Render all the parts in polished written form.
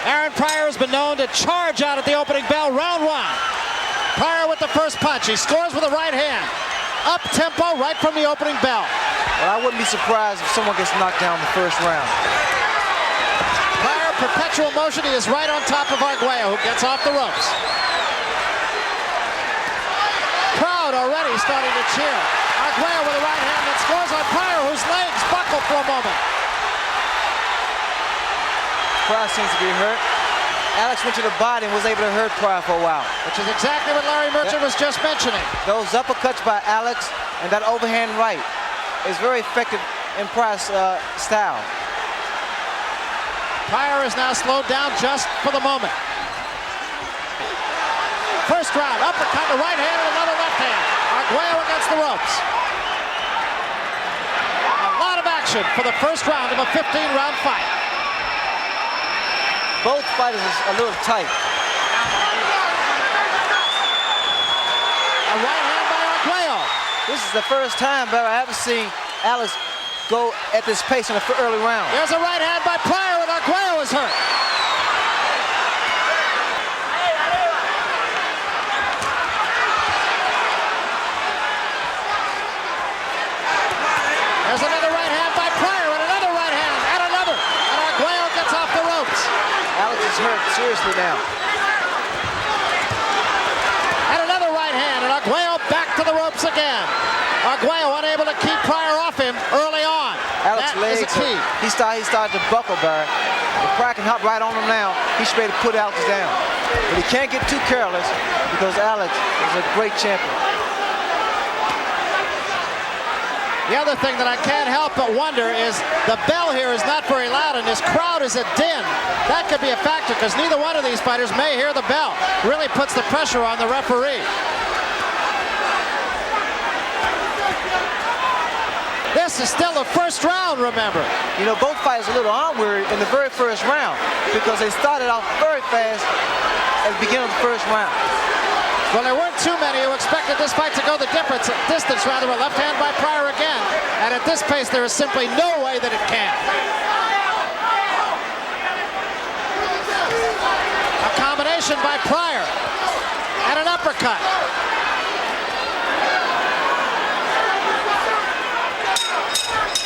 Aaron Pryor has been known to charge out at the opening bell. Round one. Pryor with the first punch. He scores with the right hand. Up tempo right from the opening bell. Well, I wouldn't be surprised if someone gets knocked down in the first round. Pryor, perpetual motion. He is right on top of Arguello, who gets off the ropes. Crowd already starting to cheer. Arguello with the right hand that scores on Pryor, whose legs buckle for a moment. Pryor seems to be hurt. Alex went to the body and was able to hurt Pryor for a while. Which is exactly what Larry Merchant was just mentioning. Those uppercuts by Alex and that overhand right is very effective in Pryor's style. Pryor is now slowed down just for the moment. First round, uppercut, the right hand and another left hand. Arguello against the ropes. A lot of action for the first round of a 15-round fight. Both fighters are a little tight. A right hand by Arguello. This is the first time that I ever seen Alex go at this pace in the early round. There's a right hand by Pryor and Arguello is hurt. There's another right hand by Pryor and another right hand and another. And Arguello gets off the ropes. Alex is hurt seriously now. And another right hand and Arguello back to the ropes again. Arguello unable to keep Pryor off him early on. Alex's legs, he started to buckle, Barry. If Pryor can hop right on him now, he's ready to put Alex down. But he can't get too careless because Alex is a great champion. The other thing that I can't help but wonder is the bell here is not very loud and this crowd is a din. That could be a factor because neither one of these fighters may hear the bell. Really puts the pressure on the referee. This is still the first round, remember. You know, both fighters a little arm-weary in the very first round because they started off very fast at the beginning of the first round. Well, there weren't too many who expected this fight to go the distance, rather. A left hand by Pryor again. And at this pace, there is simply no way that it can. A combination by Pryor. And an uppercut.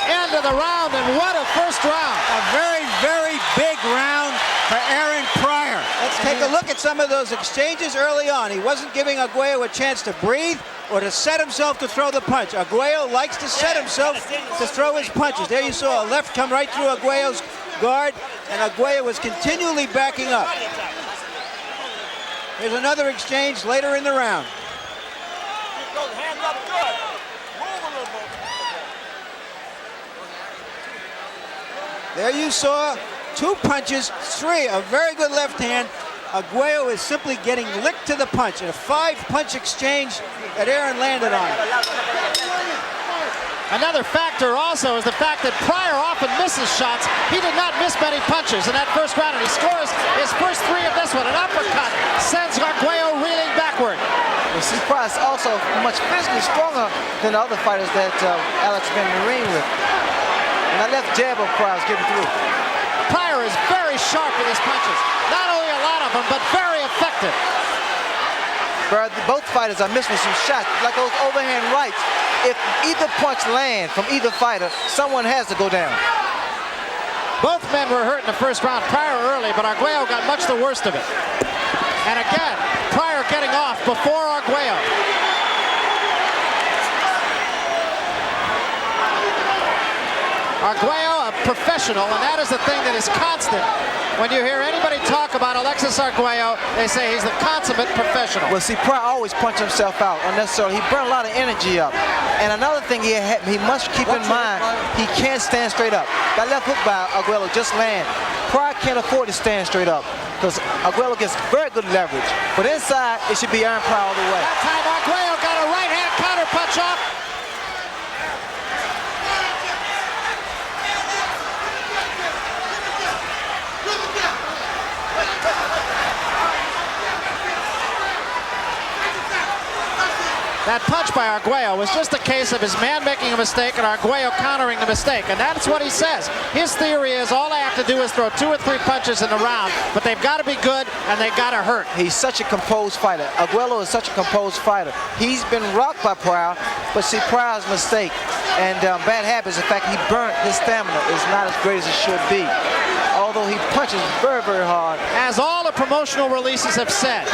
End of the round, and what a first round. A very, very big round for Aaron Pryor. Let's take a look at some of those exchanges early on. He wasn't giving Arguello a chance to breathe or to set himself to throw the punch. Arguello likes to set himself to throw his punches. There you saw a left come right through Arguello's guard, and Arguello was continually backing up. Here's another exchange later in the round. There you saw two punches, three, a very good left hand. Arguello is simply getting licked to the punch. And a 5-punch exchange that Aaron landed on. Another factor also is the fact that Pryor often misses shots. He did not miss many punches in that first round, and he scores his first 3 of this one. An uppercut sends Arguello reeling backward. You see, Pryor's also much physically stronger than the other fighters that Alex has been in the ring with. And that left jab of Pryor's getting through. Pryor is very sharp with his punches. Not only a lot of them, but very effective. Both fighters are missing some shots, like those overhand rights. If either punch lands from either fighter, someone has to go down. Both men were hurt in the first round. Pryor early, but Arguello got much the worst of it. And again, Pryor getting off before Arguello. Arguello, a professional, and that is the thing that is constant. When you hear anybody talk about Alexis Arguello, they say he's the consummate professional. Well, see, Pryor always punches himself out unnecessarily. He burned a lot of energy up. And another thing he must keep in mind, he can't stand straight up. That left hook by Arguello just landed. Pryor can't afford to stand straight up because Arguello gets very good leverage. But inside, it should be Aaron Pryor all the way. That time, Arguello got a right hand counter punch off. That punch by Arguello was just a case of his man making a mistake and Arguello countering the mistake, and that's what he says. His theory is all I have to do is throw 2 or 3 punches in the round, but they've got to be good and they've got to hurt. He's such a composed fighter. Arguello is such a composed fighter. He's been rocked by Pryor, but see, Pryor's mistake and bad habits, the fact he burnt his stamina is not as great as it should be. Although he punches very, very hard. As all the promotional releases have said,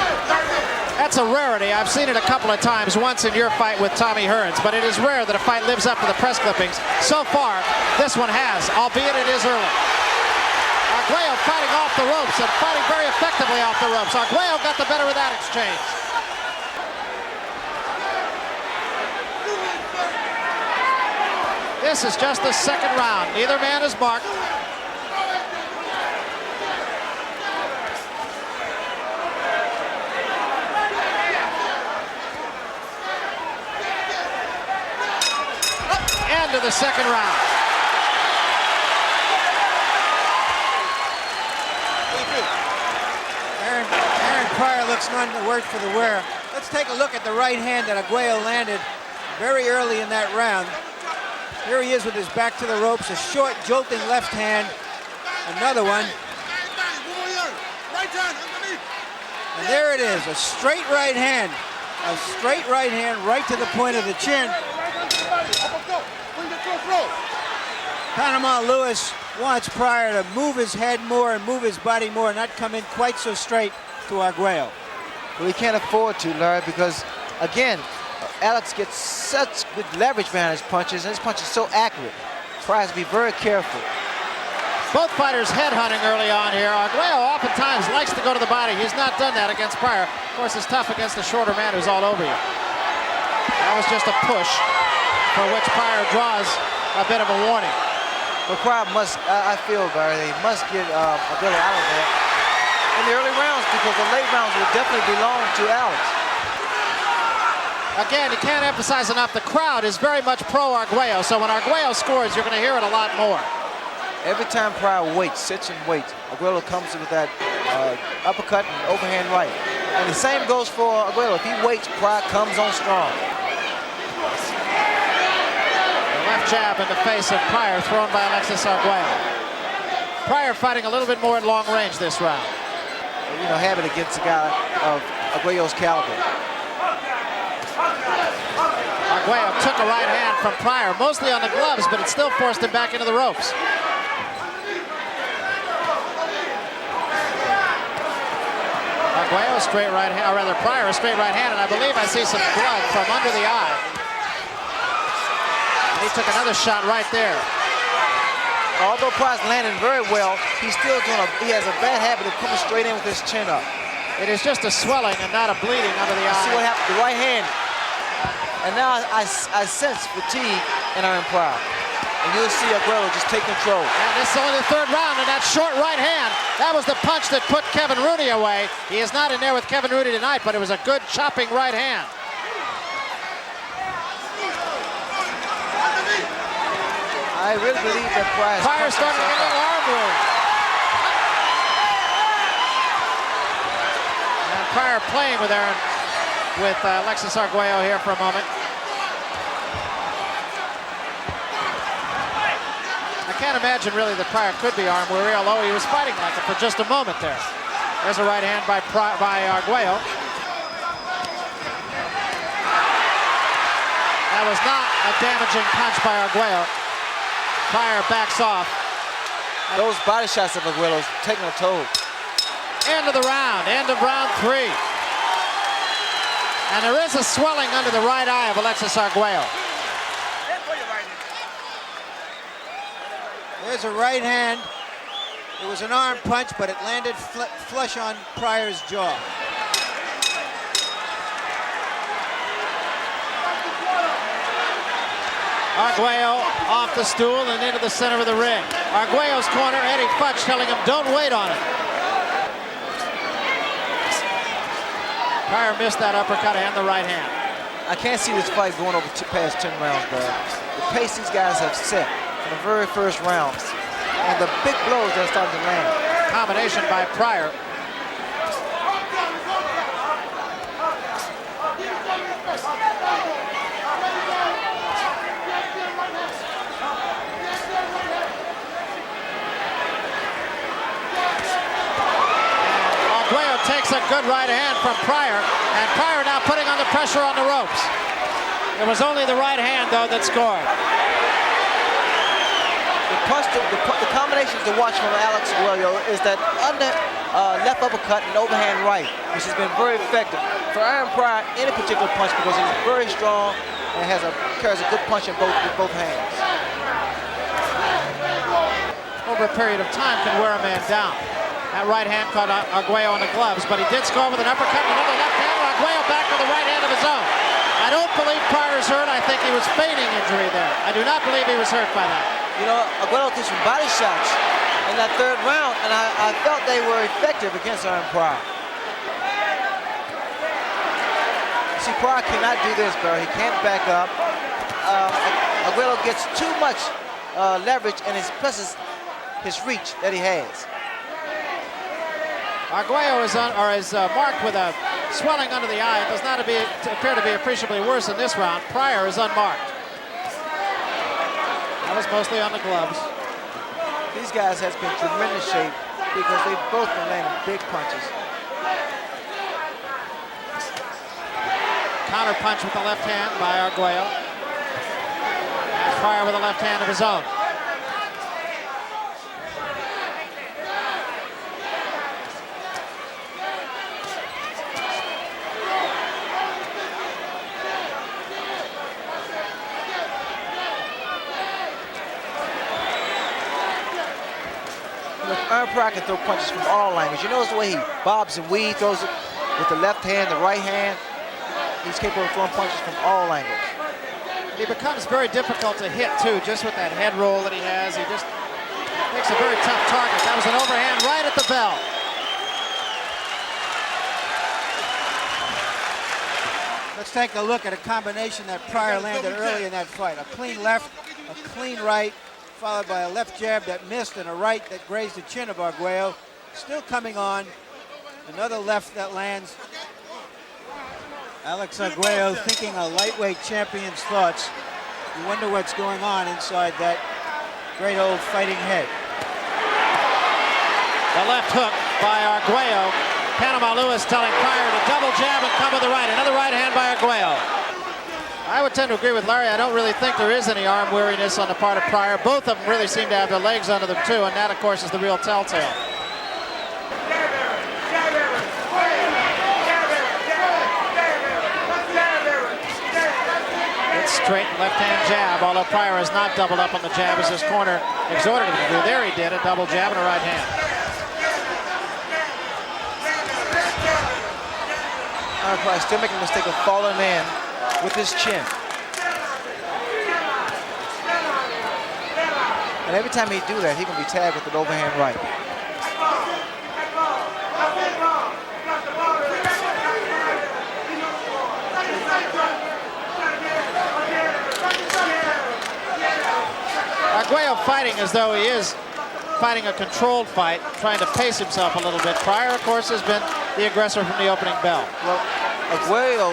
that's a rarity. I've seen it a couple of times, once in your fight with Tommy Hearns, but it is rare that a fight lives up to the press clippings. So far, this one has, albeit it is early. Arguello fighting off the ropes and fighting very effectively off the ropes. Arguello got the better of that exchange. This is just the second round. Neither man is marked. End of the second round. Aaron Pryor looks none the worse for the wear. Let's take a look at the right hand that Arguello landed very early in that round. Here he is with his back to the ropes, a short, jolting left hand. Another one. And there it is, a straight right hand. A straight right hand right to the point of the chin. Panama Lewis wants Pryor to move his head more and move his body more, not come in quite so straight to Arguello. Well, he can't afford to, Larry, because, again, Alex gets such good leverage behind his punches, and his punch is so accurate. Pryor has to be very careful. Both fighters headhunting early on here. Arguello oftentimes likes to go to the body. He's not done that against Pryor. Of course, it's tough against a shorter man who's all over you. That was just a push for which Pryor draws a bit of a warning. But Pryor must, I feel, Barry, he must get Arguello out of there in the early rounds, because the late rounds will definitely belong to Alex. Again, you can't emphasize enough, the crowd is very much pro-Arguello, so when Arguello scores, you're going to hear it a lot more. Every time Pryor waits, sits and waits, Arguello comes with that uppercut and overhand right. And the same goes for Arguello. If he waits, Pryor comes on strong. The left jab in the face of Pryor thrown by Alexis Arguello. Pryor fighting a little bit more in long range this round. You know, have it against a guy of Arguello's caliber. Arguello took a right hand from Pryor, mostly on the gloves, but it still forced him back into the ropes. Arguello straight right hand, or rather Pryor a straight right hand, and I believe I see some blood from under the eye. And he took another shot right there. Although Pryor's landing very well, he has a bad habit of coming straight in with his chin up. It is just a swelling and not a bleeding under the eye. See what happened, the right hand. And now I sense fatigue in Aaron Pryor. And you'll see Arguello just take control. And this is only the third round, and that short right hand, that was the punch that put Kevin Rooney away. He is not in there with Kevin Rooney tonight, but it was a good chopping right hand. I really believe that Pryor's starting to get a little arm room. And Pryor playing with Alexis Arguello here for a moment. I can't imagine really that Pryor could be arm weary, although he was fighting like it for just a moment there. There's a right hand by Arguello. That was not a damaging punch by Arguello. Pryor backs off. Those body shots of Arguello's taking a toll. End of the round, end of round 3. And there is a swelling under the right eye of Alexis Arguello. There's a right hand. It was an arm punch, but it landed flush on Pryor's jaw. Arguello off the stool and into the center of the ring. Arguello's corner, Eddie Futch telling him, don't wait on it. Pryor missed that uppercut and the right hand. I can't see this fight going over past 10 rounds, bro. The pace these guys have set from the very first rounds, and the big blows that are starting to land. Combination by Pryor. takes a good right hand from Pryor, and Pryor now putting on the pressure on the ropes. It was only the right hand, though, that scored. The combinations to watch from Alexis Arguello is that left uppercut and overhand right, which has been very effective. For Aaron Pryor, any particular punch, because he's very strong and carries a good punch in both hands. Over a period of time can wear a man down. That right hand caught Arguello on the gloves, but he did score with an uppercut and another left hand. Arguello back to the right hand of his own. I don't believe Pryor's hurt. I think he was feigning injury there. I do not believe he was hurt by that. You know, Arguello threw some body shots in that third round, and I felt they were effective against Aaron Pryor. See, Pryor cannot do this, Barry. He can't back up. Arguello gets too much leverage, and it presses his reach that he has. Arguello is marked with a swelling under the eye. It does not appear to be appreciably worse in this round. Pryor is unmarked. That was mostly on the gloves. These guys have been in tremendous shape because they've both been landing big punches. Counter punch with the left hand by Arguello. And Pryor with a left hand of his own. Aaron Pryor can throw punches from all angles. You notice the way he bobs and weaves, throws it with the left hand, the right hand. He's capable of throwing punches from all angles. He becomes very difficult to hit, too, just with that head roll that he has. He just makes a very tough target. That was an overhand right at the bell. Let's take a look at a combination that Pryor landed early in that fight. A clean left, a clean right, followed by a left jab that missed and a right that grazed the chin of Arguello. Still coming on. Another left that lands. Alex Arguello thinking a lightweight champion's thoughts. You wonder what's going on inside that great old fighting head. The left hook by Arguello. Panama Lewis telling Pryor to double jab and come with the right. Another right hand by Arguello. I would tend to agree with Larry. I don't really think there is any arm weariness on the part of Pryor. Both of them really seem to have their legs under them too, and that, of course, is the real telltale. It's straight left-hand jab, although Pryor has not doubled up on the jab as his corner exhorted him to do. There he did, a double jab and a right hand. Pryor still making the mistake of falling in with his chin. And every time he do that, he can be tagged with an overhand right. Arguello fighting as though he is fighting a controlled fight, trying to pace himself a little bit. Pryor, of course, has been the aggressor from the opening bell. Well, Arguello,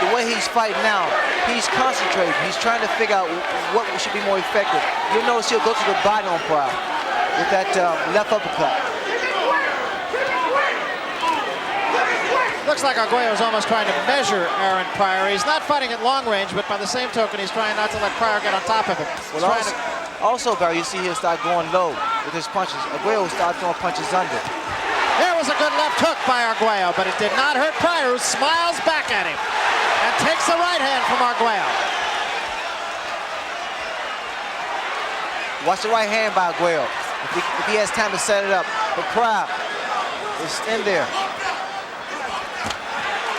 the way he's fighting now, he's concentrating. He's trying to figure out what should be more effective. You'll notice he'll go to the body on Pryor with that left uppercut. Looks like Arguello is almost trying to measure Aaron Pryor. He's not fighting at long range, but by the same token, he's trying not to let Pryor get on top of him. Well, also, Barry, you see he'll start going low with his punches. Arguello will start throwing punches under. There was a good left hook by Arguello, but it did not hurt Pryor, who smiles back at him and takes the right hand from Arguello. Watch the right hand by Arguello. If he has time to set it up. But Pryor is in there.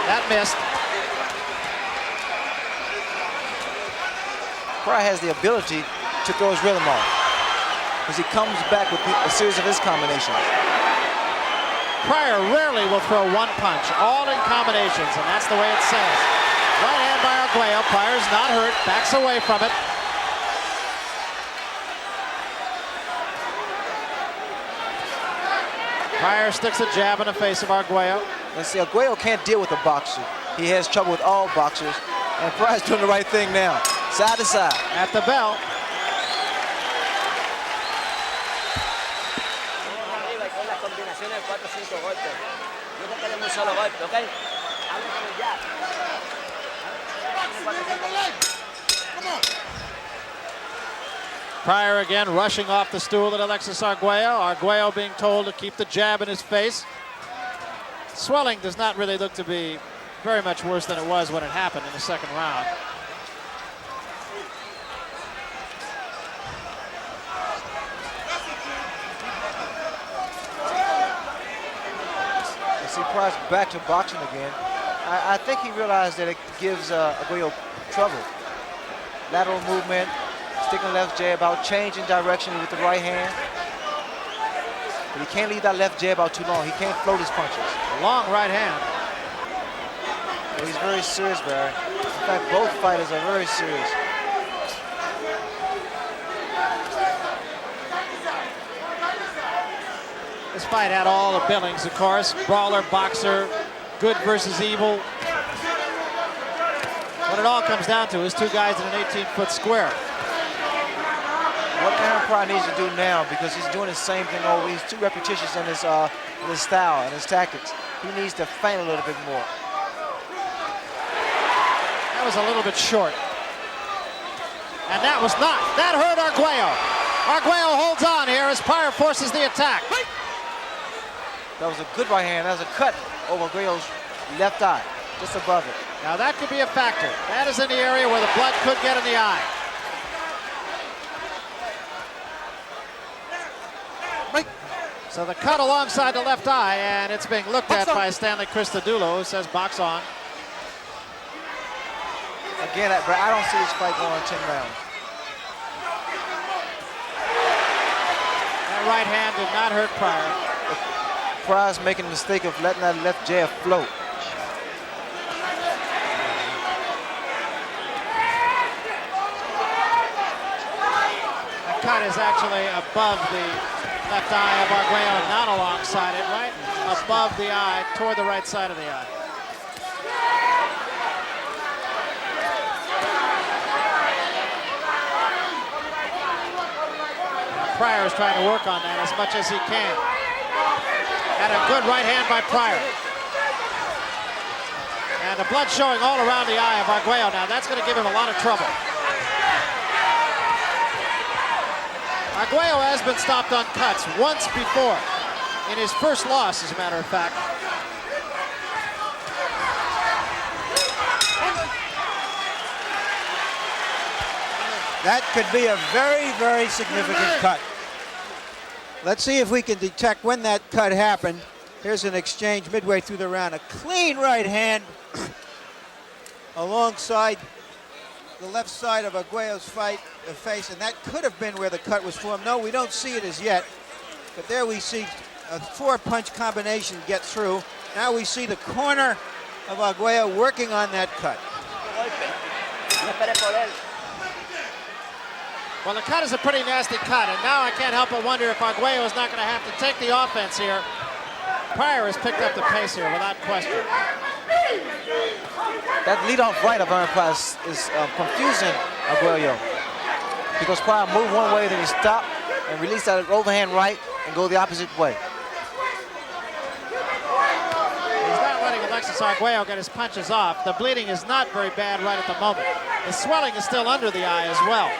That missed. Pryor has the ability to throw his rhythm off because he comes back with a series of his combinations. Pryor rarely will throw one punch, all in combinations, and that's the way it says. Right hand by Arguello. Pryor's not hurt, backs away from it. Pryor sticks a jab in the face of Arguello. Let's see, Arguello can't deal with a boxer. He has trouble with all boxers, and Pryor's doing the right thing now, side to side. At the bell. combinaciones de 4 o 5 golpes. No te queremos un solo golpe, ¿ok? Háblame ya. Pryor again rushing off the stool at Alexis Arguello. Arguello being told to keep the jab in his face. Swelling does not really look to be very much worse than it was when it happened in the second round. You see Pryor's back to boxing again. I think he realized that it gives Arguello trouble. Lateral movement, sticking left jab out, changing direction with the right hand. But he can't leave that left jab out too long. He can't float his punches. Long right hand. Well, he's very serious, Barry. In fact, both fighters are very serious. This fight had all the billings, of course. Brawler, boxer, good versus evil. What it all comes down to is two guys in an 18-foot square. What Aaron Pryor needs to do now, because he's doing the same thing over, he's too repetitious in his style and his tactics. He needs to feint a little bit more. That was a little bit short. And that was not. That hurt Arguello. Arguello holds on here as Pryor forces the attack. That was a good right hand. That was a cut over Arguello's left eye, just above it. Now that could be a factor. That is in the area where the blood could get in the eye. So the cut alongside the left eye, and it's being looked at by Stanley Christodoulou, who says box on. Again, I don't see this fight going 10 rounds. That right hand did not hurt Pryor. Pryor's making the mistake of letting that left jab float. The cut is actually above the left eye of Arguello, not alongside it, right above the eye, toward the right side of the eye. Pryor is trying to work on that as much as he can. And a good right hand by Pryor. And the blood showing all around the eye of Arguello now. That's going to give him a lot of trouble. Arguello has been stopped on cuts once before, in his first loss, as a matter of fact. That could be a very, very significant cut. Let's see if we can detect when that cut happened. Here's an exchange midway through the round. A clean right hand alongside the left side of Arguello's face, and that could have been where the cut was formed. No, we don't see it as yet, but there we see a 4-punch combination get through. Now we see the corner of Arguello working on that cut. Well, the cut is a pretty nasty cut, and now I can't help but wonder if Arguello is not going to have to take the offense here. Pryor has picked up the pace here without question. That lead-off right of Aaron Pryor is confusing Arguello, because Pryor moved one way, then he stopped and released that overhand right and go the opposite way. He's not letting Alexis Arguello get his punches off. The bleeding is not very bad right at the moment. The swelling is still under the eye as well.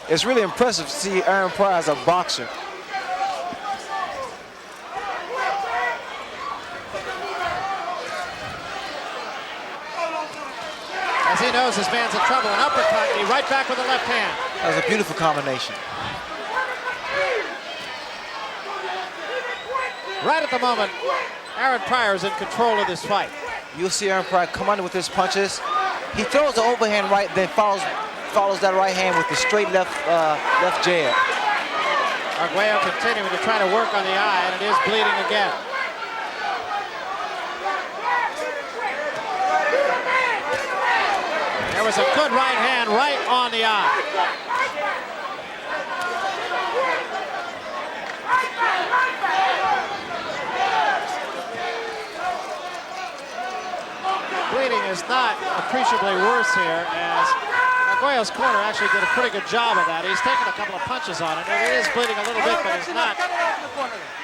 It's really impressive to see Aaron Pryor as a boxer. As he knows his man's in trouble, an uppercut, and he right back with the left hand. That was a beautiful combination. Right at the moment, Aaron Pryor is in control of this fight. You'll see Aaron Pryor come under with his punches. He throws the overhand right, then follows that right hand with the straight left jab. Arguello continuing to try to work on the eye, and it is bleeding again. There was a good right hand right on the eye. bleeding is not appreciably worse here, as Arguello's corner actually did a pretty good job of that. He's taken a couple of punches on it, and it is bleeding a little bit, but it's not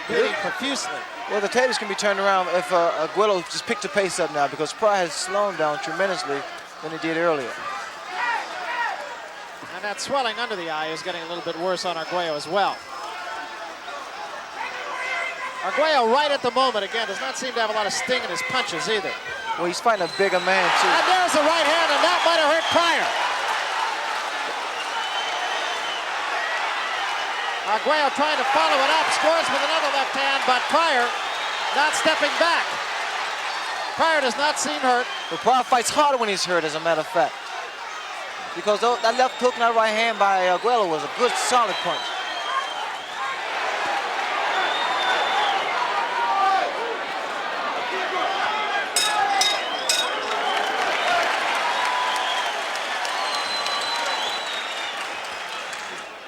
bleeding profusely. Well, the tables can be turned around if Arguello just picked the pace up now, because Pryor has slowed down tremendously than he did earlier. And that swelling under the eye is getting a little bit worse on Arguello as well. Arguello, right at the moment, again, does not seem to have a lot of sting in his punches either. Well, he's fighting a bigger man, too. And there's the right hand, and that might have hurt Pryor. Arguello trying to follow it up, scores with another left hand, but Pryor not stepping back. Pryor does not seem hurt. But Pryor fights harder when he's hurt, as a matter of fact. Because that left hook and that right hand by Arguello was a good, solid punch.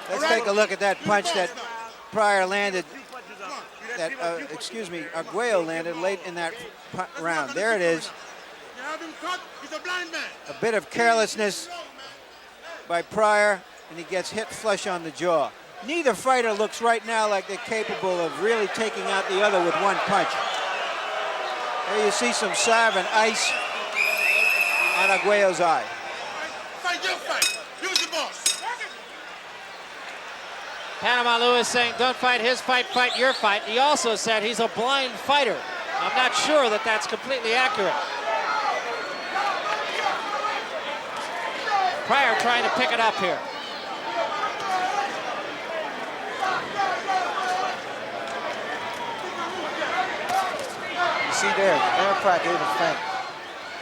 Let's take a look at that punch that Pryor landed, that, Arguello landed late in that round. There it is. A bit of carelessness by Pryor, and he gets hit flush on the jaw. Neither fighter looks right now like they're capable of really taking out the other with one punch. There you see some salve and ice on Arguello's eye. Fight your fight. Use the boss. Panama Lewis saying, don't fight his fight, fight your fight. He also said he's a blind fighter. I'm not sure that that's completely accurate. Pryor trying to pick it up here. You see there, Aaron Pryor gave a feint.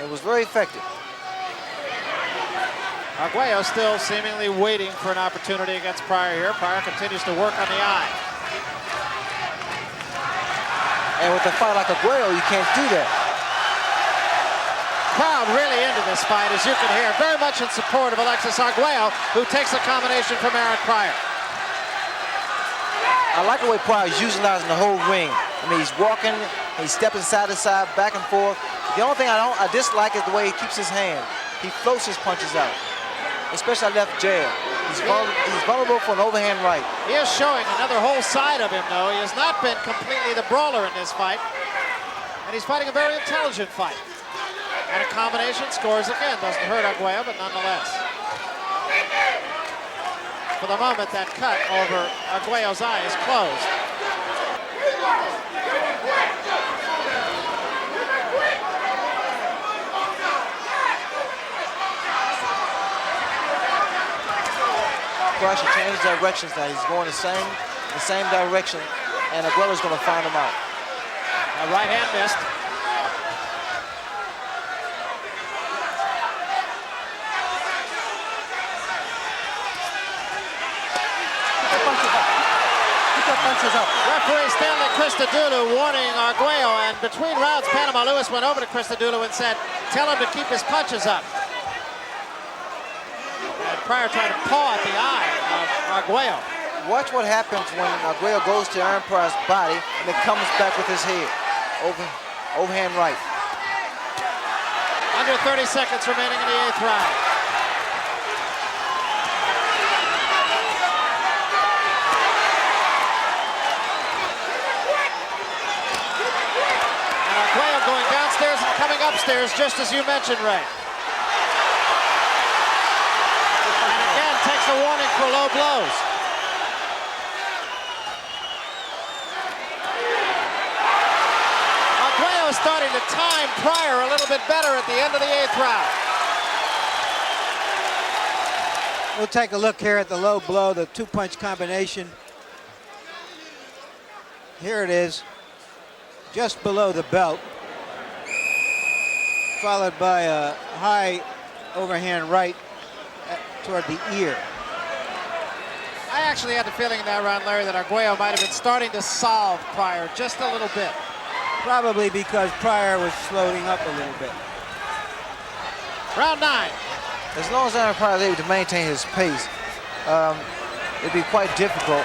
It was very effective. Arguello still seemingly waiting for an opportunity against Pryor here. Pryor continues to work on the eye. And with a fight like Arguello, you can't do that. Crowd really into this fight, as you can hear. Very much in support of Alexis Arguello, who takes a combination from Aaron Pryor. I like the way Pryor is utilizing the whole ring. I mean, he's walking, he's stepping side to side, back and forth. The only thing I dislike is the way he keeps his hand. He floats his punches out, especially left jab. He's vulnerable for an overhand right. He is showing another whole side of him, though. He has not been completely the brawler in this fight. And he's fighting a very intelligent fight. And a combination scores again. Doesn't hurt Arguello, but nonetheless. For the moment, that cut over Arguello's eye is closed. Pryor should change directions now. He's going the same direction, and Arguello's going to find him out. A right hand missed. Referee Stanley Christodoulou warning Arguello, and between rounds, Panama Lewis went over to Christodoulou and said, tell him to keep his punches up. And Pryor trying to paw at the eye of Arguello. Watch what happens when Arguello goes to Aaron Pryor's body and then comes back with his head. Overhand right. Under 30 seconds remaining in the 8th round. And Arguello going downstairs and coming upstairs, just as you mentioned, Ray. And again takes a warning for low blows. Arguello starting to time Pryor a little bit better at the end of the 8th round. We'll take a look here at the low blow, the two-punch combination. Here it is, just below the belt, followed by a high overhand right toward the ear. I actually had the feeling in that round, Larry, that Arguello might have been starting to solve Pryor just a little bit. Probably because Pryor was floating up a little bit. Round 9. As long as Aaron Pryor is able to maintain his pace, it'd be quite difficult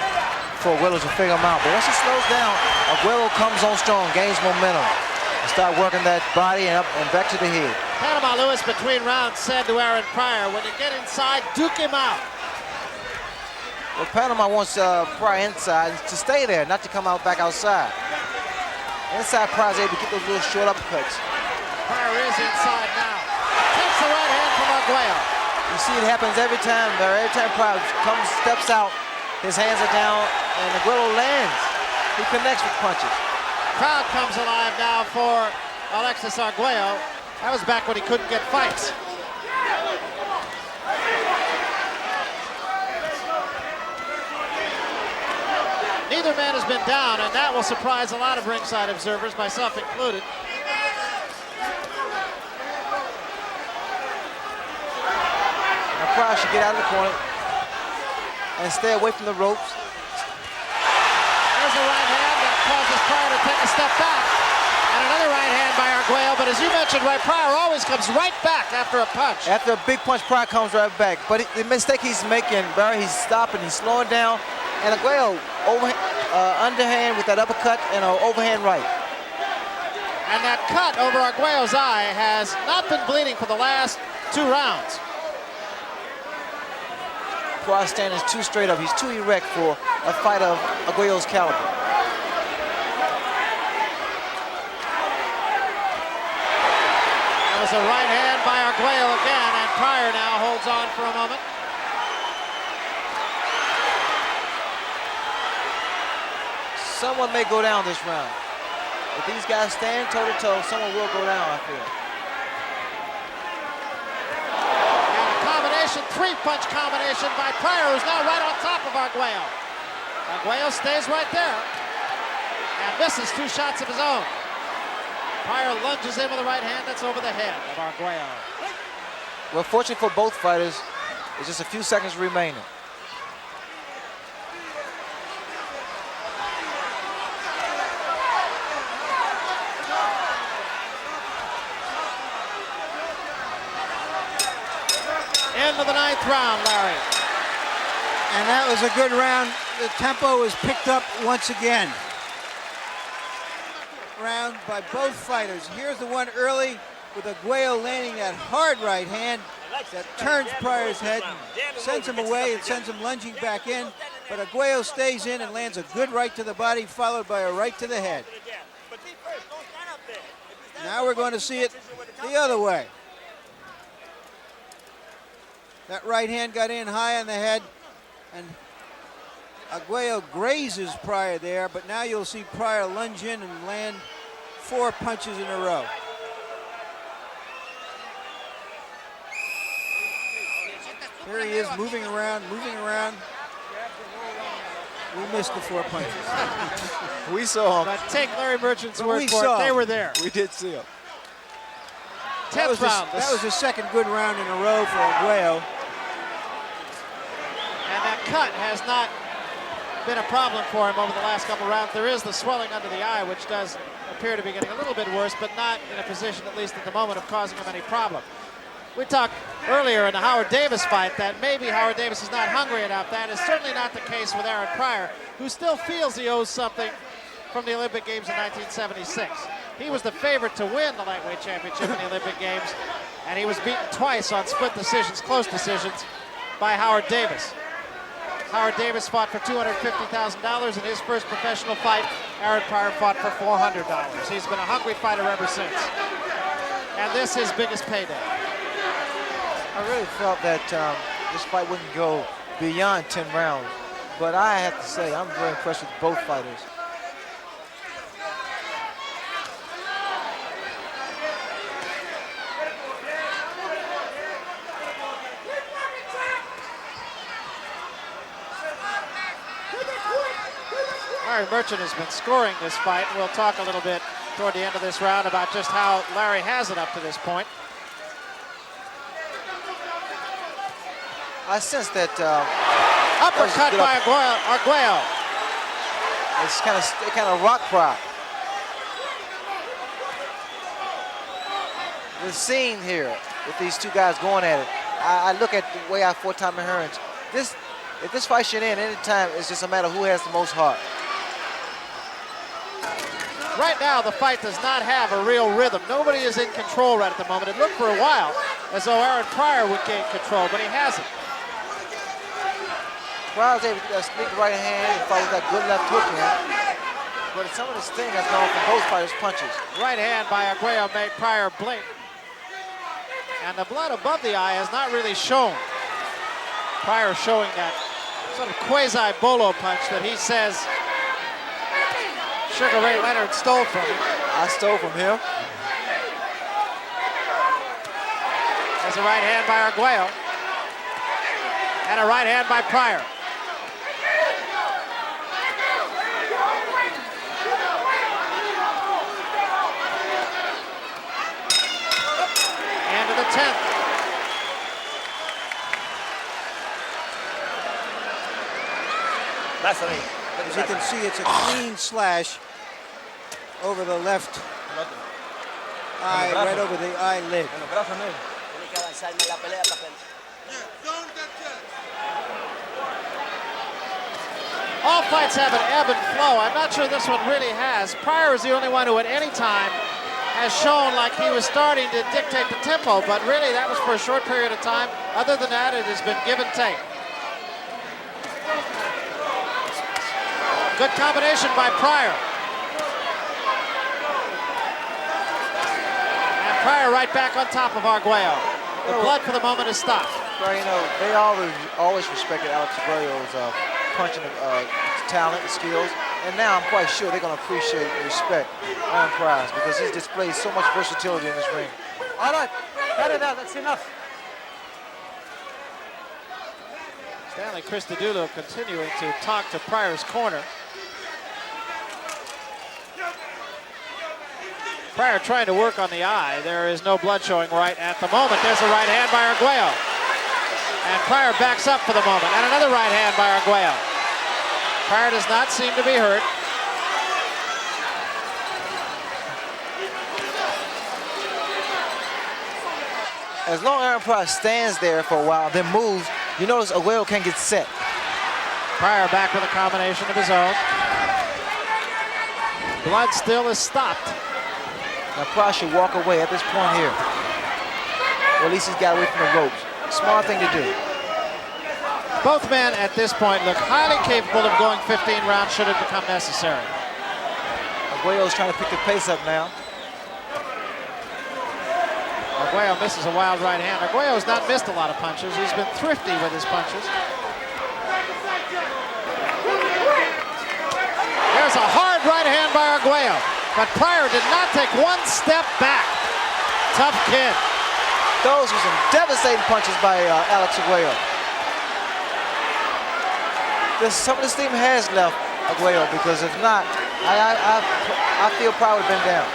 for Arguello to figure him out. But once he slows down, Arguello comes on strong, gains momentum, and start working that body and up and back to the head. Panama Lewis between rounds said to Aaron Pryor, when you get inside, duke him out. Well, Panama wants Pryor inside to stay there, not to come out back outside. Inside, Pryor's able to get those little short uppercuts. Pryor is inside now. Takes the right hand from Arguello. You see it happens every time, Barry. Every time Pryor steps out, his hands are down, and Arguello lands. He connects with punches. Crowd comes alive now for Alexis Arguello. That was back when he couldn't get fights. Neither man has been down, and that will surprise a lot of ringside observers, myself included. Now Pryor should get out of the corner and stay away from the ropes. There's a right hand that causes Pryor to take a step back. And another right hand by Arguello, but as you mentioned, right, Pryor always comes right back after a punch. After a big punch, Pryor comes right back. But the mistake he's making, Barry, he's stopping, he's slowing down. And Arguello, underhand with that uppercut and an overhand right. And that cut over Arguello's eye has not been bleeding for the last 2 rounds. Pryor standing too straight up. He's too erect for a fighter of Arguello's caliber. That was a right hand by Arguello again, and Pryor now holds on for a moment. Someone may go down this round. If these guys stand toe-to-toe, someone will go down, I feel. And a combination, 3-punch combination by Pryor, who's now right on top of Arguello. Arguello stays right there and misses 2 shots of his own. Pryor lunges in with a right hand that's over the head of Arguello. Well, fortunately for both fighters, there's just a few seconds remaining. End of the 9th round, Larry. And that was a good round. The tempo was picked up once again. Round by both fighters. Here's the one early with Arguello landing that hard right hand that turns Pryor's head, sends him away and sends him lunging back in. But Arguello stays in and lands a good right to the body, followed by a right to the head. Now we're going to see it the other way. That right hand got in high on the head, and Arguello grazes Pryor there, but now you'll see Pryor lunge in and land 4 punches in a row. Here he is, moving around, moving around. We missed the 4 punches. We saw him. But take Larry Merchant's word for it, they were there. We did see him. 10th round. That was the second good round in a row for Arguello. And that cut has not been a problem for him over the last couple rounds. There is the swelling under the eye, which does appear to be getting a little bit worse, but not in a position, at least at the moment, of causing him any problem. We talked earlier in the Howard Davis fight that maybe Howard Davis is not hungry enough. That is certainly not the case with Aaron Pryor, who still feels he owes something from the Olympic Games in 1976. He was the favorite to win the lightweight championship in the Olympic Games, and he was beaten twice on split decisions, close decisions, by Howard Davis. Howard Davis fought for $250,000 in his first professional fight. Aaron Pryor fought for $400. He's been a hungry fighter ever since. And this is his biggest payday. I really felt that this fight wouldn't go beyond 10 rounds, but I have to say, I'm very impressed with both fighters. Larry Merchant has been scoring this fight. We'll talk a little bit toward the end of this round about just how Larry has it up to this point. I sense that Uppercut by Arguello. It's kind of rock Pryor. The scene here with these two guys going at it. I look at the way I fought Tommy Hearns. If this fight should end any time, it's just a matter of who has the most heart. Right now, the fight does not have a real rhythm. Nobody is in control right at the moment. It looked for a while as though Aaron Pryor would gain control, but he hasn't. Pryor's able to sneak right hand and follow that good left hook in. But some of this thing has gone from both fighters' punches. Right hand by Arguello made Pryor blink. And the blood above the eye has not really shown. Pryor showing that sort of quasi-bolo punch that he says Sugar Ray Leonard stole from him. I stole from him. There's a right hand by Arguello. And a right hand by Pryor. And to the 10th. That's me. As you can see, it's a clean slash over the left eye, right over the eyelid. Tiene que avanzarme la pelea para que... Yeah, don't get that. All fights have an ebb and flow. I'm not sure this one really has. Pryor is the only one who at any time has shown like he was starting to dictate the tempo, but really that was for a short period of time. Other than that, it has been give and take. Good combination by Pryor. And Pryor right back on top of Arguello. The blood for the moment is stopped. Well, you know, they always respected Alex Arguello's punching talent and skills. And now I'm quite sure they're going to appreciate and respect Aaron Pryor because he's displayed so much versatility in this ring. All right, cut it out, that's enough. Stanley Christodoulou continuing to talk to Pryor's corner. Pryor trying to work on the eye. There is no blood showing right at the moment. There's a right hand by Arguello. And Pryor backs up for the moment. And another right hand by Arguello. Pryor does not seem to be hurt. As long as Aaron Pryor stands there for a while, then moves, you notice Arguello can't get set. Pryor back with a combination of his own. Blood still is stopped. Now Pryor should walk away at this point here. Or at least he's got away from the ropes. Smart thing to do. Both men at this point look highly capable of going 15 rounds should it become necessary. Arguello's trying to pick the pace up now. Arguello misses a wild right hand. Arguello's not missed a lot of punches. He's been thrifty with his punches. There's a hard right hand by Arguello, but Pryor did not take one step back. Tough kid. Those were some devastating punches by Alex Arguello. Some of this team has left Arguello because if not, I feel Pryor would have been down.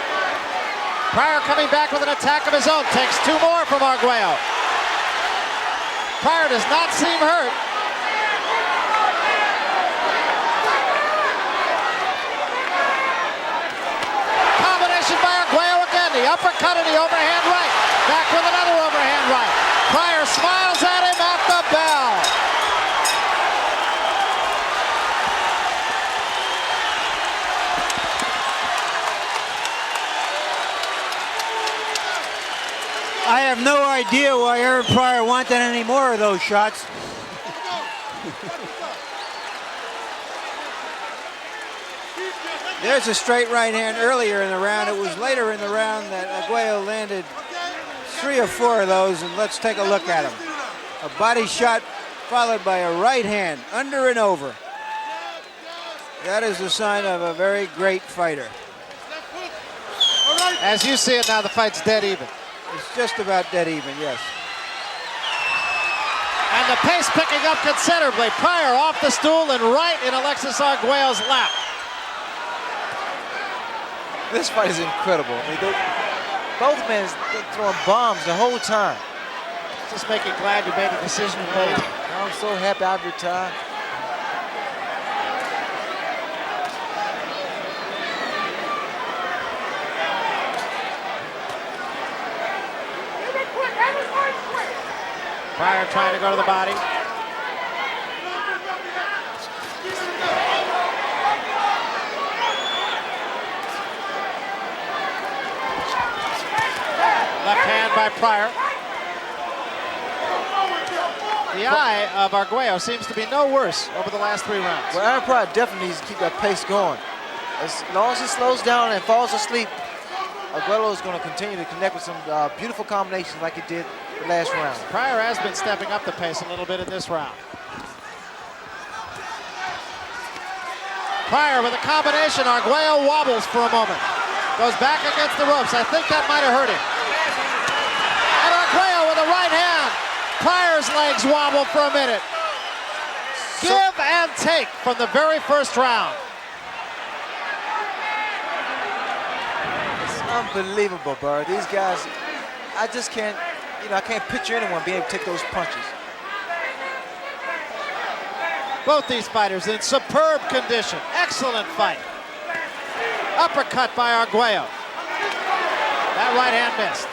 Pryor coming back with an attack of his own. Takes two more from Arguello. Pryor does not seem hurt. Combination by Arguello again. The uppercut and the overhand right. Back with another overhand right. Pryor smiles at him at the bell. I have no idea why Aaron Pryor wanted any more of those shots. There's a straight right hand earlier in the round. It was later in the round that Arguello landed 3 or 4 of those, and let's take a look at them. A body shot followed by a right hand, under and over. That is a sign of a very great fighter. As you see it now, the fight's dead even. It's just about dead even, yes. And the pace picking up considerably. Pryor off the stool and right in Alexis Arguello's lap. This fight is incredible. I mean, both men throwing bombs the whole time. Just make you glad you made the decision you made. I'm so happy I've retired. Pryor trying to go to the body. Left hand by Pryor. The eye of Arguello seems to be no worse over the last 3 rounds. Well, Aaron Pryor definitely needs to keep that pace going. As long as he slows down and falls asleep, Arguello is going to continue to connect with some beautiful combinations like he did the last round. Pryor has been stepping up the pace a little bit in this round. Pryor with a combination. Arguello wobbles for a moment. Goes back against the ropes. I think that might have hurt him. And Arguello with a right hand. Pryor's legs wobble for a minute. Give and take from the very first round. It's unbelievable, bro. These guys, I just can't, I can't picture anyone being able to take those punches. Both these fighters in superb condition. Excellent fight. Uppercut by Arguello. That right hand missed.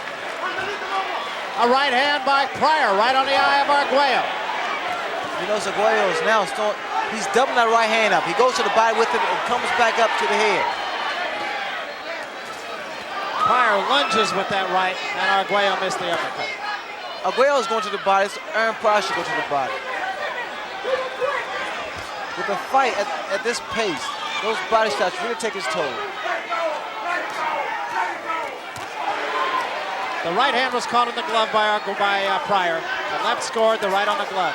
A right hand by Pryor, right on the eye of Arguello. Arguello is now he's doubling that right hand up. He goes to the body with it and comes back up to the head. Pryor lunges with that right, and Arguello missed the uppercut. Arguello is going to the body, so Aaron Pryor should go to the body. With the fight at this pace, those body shots really take its toll. The right hand was caught in the glove by Pryor. The left scored, the right on the glove.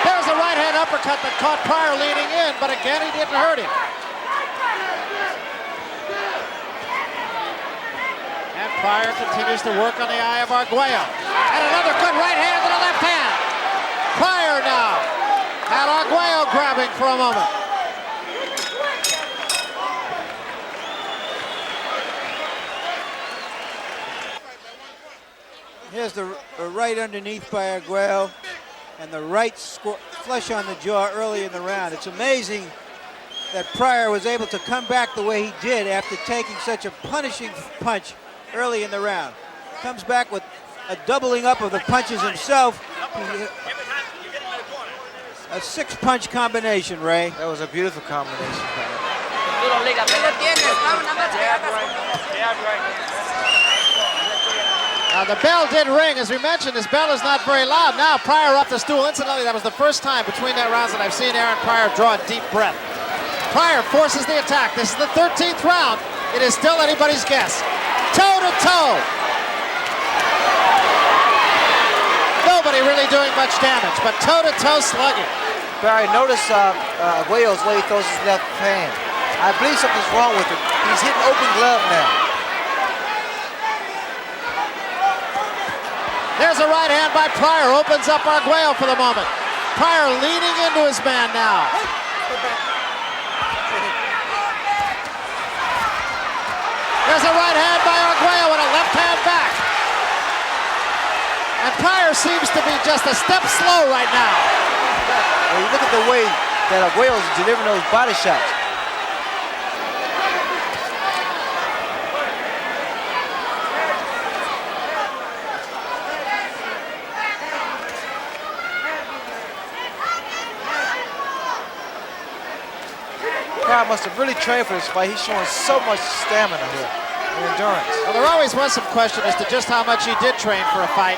There's a right hand uppercut that caught Pryor leaning in, but again, he didn't hurt him. And Pryor continues to work on the eye of Arguello. And another good right hand to the left hand. Pryor now had Arguello grabbing for a moment. Here's the right underneath by Arguello, and the right flush on the jaw early in the round. It's amazing that Pryor was able to come back the way he did after taking such a punishing punch early in the round. Comes back with a doubling up of the punches himself. A 6-punch combination, Ray. That was a beautiful combination. Now the bell did ring. As we mentioned, this bell is not very loud. Now Pryor up the stool. Incidentally, that was the first time between that rounds that I've seen Aaron Pryor draw a deep breath. Pryor forces the attack. This is the 13th round. It is still anybody's guess. Toe to toe. Nobody really doing much damage, but toe to toe slugging. Barry, notice Arguello's way he throws his left hand. I believe something's wrong with him. He's hitting open glove now. There's a right hand by Pryor, opens up Arguello for the moment. Pryor leaning into his man now. There's a right hand by Arguello and a left hand back. And Pryor seems to be just a step slow right now. Well, you look at the way that Arguello's delivering those body shots. Pryor must have really trained for this fight. He's showing so much stamina here and endurance. Well, there always was some question as to just how much he did train for a fight.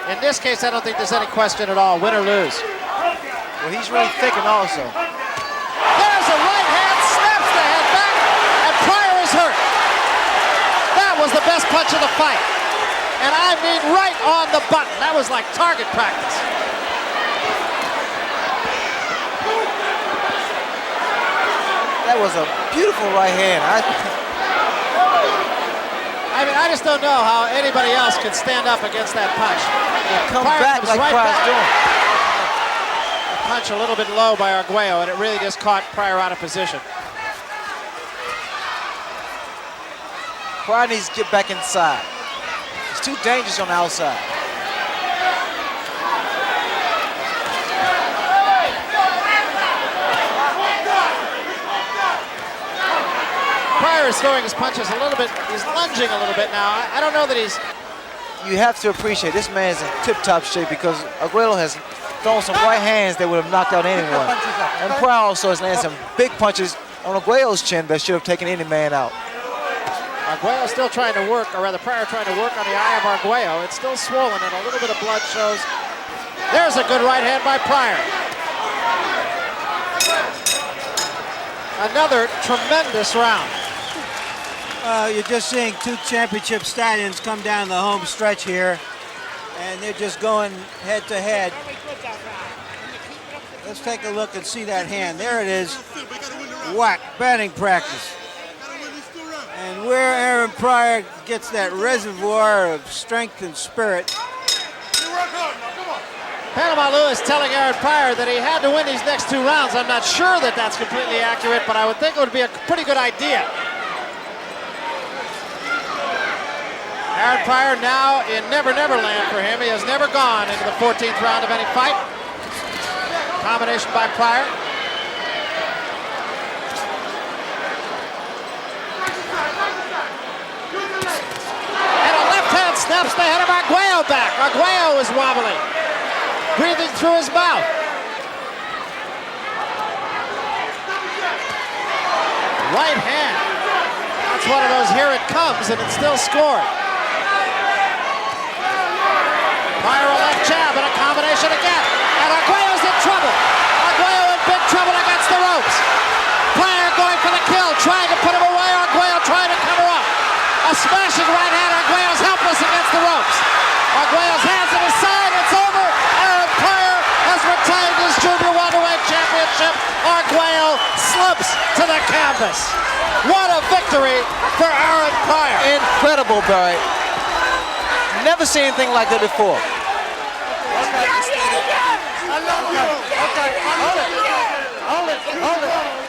In this case, I don't think there's any question at all, win or lose. Well, he's really thinking also. There's a right hand, snaps the head back, and Pryor is hurt. That was the best punch of the fight. And I mean right on the button. That was like target practice. That was a beautiful right hand. I mean, I just don't know how anybody else could stand up against that punch. Come back like Pryor's doing. A punch a little bit low by Arguello, and it really just caught Pryor out of position. Pryor needs to get back inside. It's too dangerous on the outside. Pryor is throwing his punches a little bit. He's lunging a little bit now. I don't know that he's... You have to appreciate this man's in tip-top shape because Arguello has thrown some right hands that would have knocked out anyone. And Pryor also has landed some big punches on Arguello's chin that should have taken any man out. Arguello still trying to work, or rather Pryor trying to work on the eye of Arguello. It's still swollen and a little bit of blood shows. There's a good right hand by Pryor. Another tremendous round. You're just seeing two championship stallions come down the home stretch here, and they're just going head to head. Let's take a look and see that hand. There it is. Whack, batting practice. And where Aaron Pryor gets that reservoir of strength and spirit. Panama Lou is telling Aaron Pryor that he had to win these next 2 rounds. I'm not sure that that's completely accurate, but I would think it would be a pretty good idea. Aaron Pryor now in Never Never Land for him. He has never gone into the 14th round of any fight. Combination by Pryor. And a left hand snaps the head of Arguello back. Arguello is wobbling, breathing through his mouth. Right hand. That's one of those here it comes, and it's still scored. Pryor a left jab and a combination again. And Arguello's in trouble. Arguello in big trouble against the ropes. Pryor going for the kill, trying to put him away. Arguello trying to cover up. A smashing right hand. Arguello's helpless against the ropes. Arguello's hands at his side. It's over. Aaron Pryor has retained his junior welterweight championship. Arguello slips to the canvas. What a victory for Aaron Pryor. Incredible, Barry. Never seen anything like that before. Okay, hold it. Hold it. Hold it.